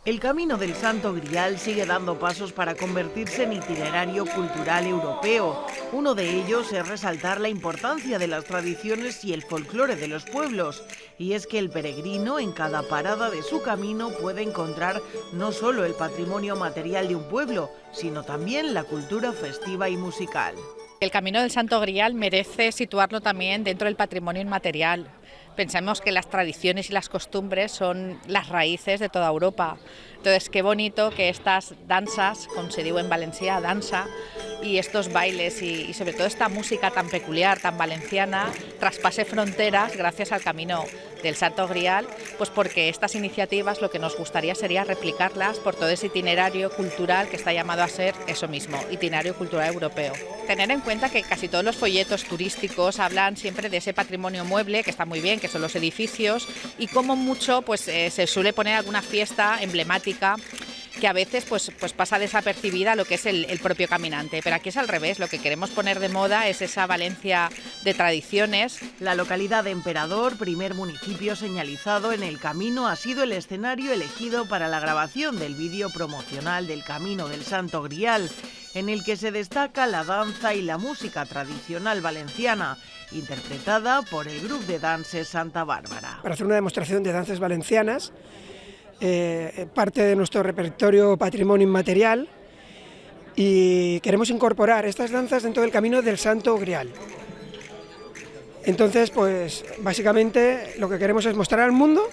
El Camino del Santo Grial sigue dando pasos para convertirse en itinerario cultural europeo. Uno de ellos es resaltar la importancia de las tradiciones y el folclore de los pueblos. Y es que el peregrino en cada parada de su camino puede encontrar no solo el patrimonio material de un pueblo, sino también la cultura festiva y musical. El Camino del Santo Grial merece situarlo también dentro del patrimonio inmaterial. Pensamos que las tradiciones y las costumbres son las raíces de toda Europa. Entonces, qué bonito que estas danzas, como se dice en Valencia, danza, y estos bailes y sobre todo esta música tan peculiar, tan valenciana, traspase fronteras gracias al Camino del Santo Grial, pues porque estas iniciativas lo que nos gustaría sería replicarlas por todo ese itinerario cultural que está llamado a ser eso mismo, itinerario cultural europeo. Tener en cuenta que casi todos los folletos turísticos hablan siempre de ese patrimonio mueble, que está muy bien, que son los edificios, y como mucho pues se suele poner alguna fiesta emblemática que a veces pues pasa desapercibida lo que es el propio caminante. Pero aquí es al revés, lo que queremos poner de moda es esa Valencia de tradiciones. La localidad de Emperador, primer municipio señalizado en el camino, ha sido el escenario elegido para la grabación del vídeo promocional del Camino del Santo Grial, en el que se destaca la danza y la música tradicional valenciana, interpretada por el grupo de danses Santa Bárbara. Para hacer una demostración de danzas valencianas, parte de nuestro repertorio patrimonio inmaterial, y queremos incorporar estas danzas dentro del Camino del Santo Grial. Entonces, pues básicamente lo que queremos es mostrar al mundo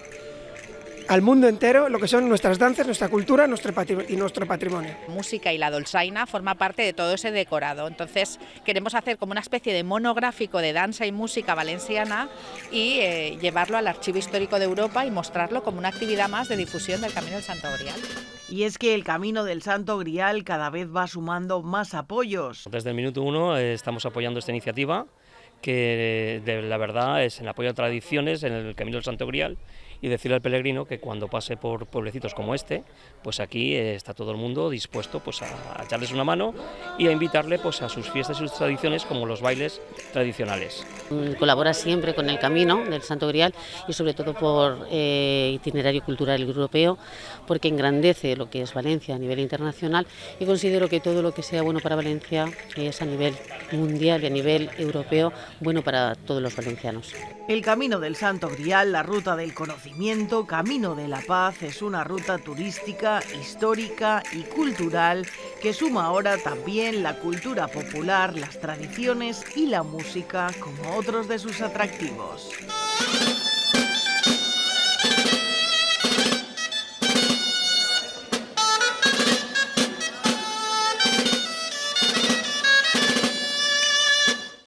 entero, lo que son nuestras danzas, nuestra cultura y nuestro patrimonio. La música y la dolçaina forma parte de todo ese decorado, entonces queremos hacer como una especie de monográfico de danza y música valenciana y llevarlo al Archivo Histórico de Europa y mostrarlo como una actividad más de difusión del Camino del Santo Grial. Y es que el Camino del Santo Grial cada vez va sumando más apoyos. Desde el minuto uno estamos apoyando esta iniciativa, que la verdad es en apoyo a tradiciones en el Camino del Santo Grial, y decirle al peregrino que cuando pase por pueblecitos como este, pues aquí está todo el mundo dispuesto pues a echarles una mano y a invitarle pues a sus fiestas y sus tradiciones, como los bailes tradicionales. Colabora siempre con el Camino del Santo Grial y sobre todo por itinerario cultural europeo, porque engrandece lo que es Valencia a nivel internacional, y considero que todo lo que sea bueno para Valencia es a nivel mundial y a nivel europeo bueno para todos los valencianos. El Camino del Santo Grial, la ruta del conocimiento, Camino de la Paz, es una ruta turística, histórica y cultural que suma ahora también la cultura popular, las tradiciones y la música como otros de sus atractivos.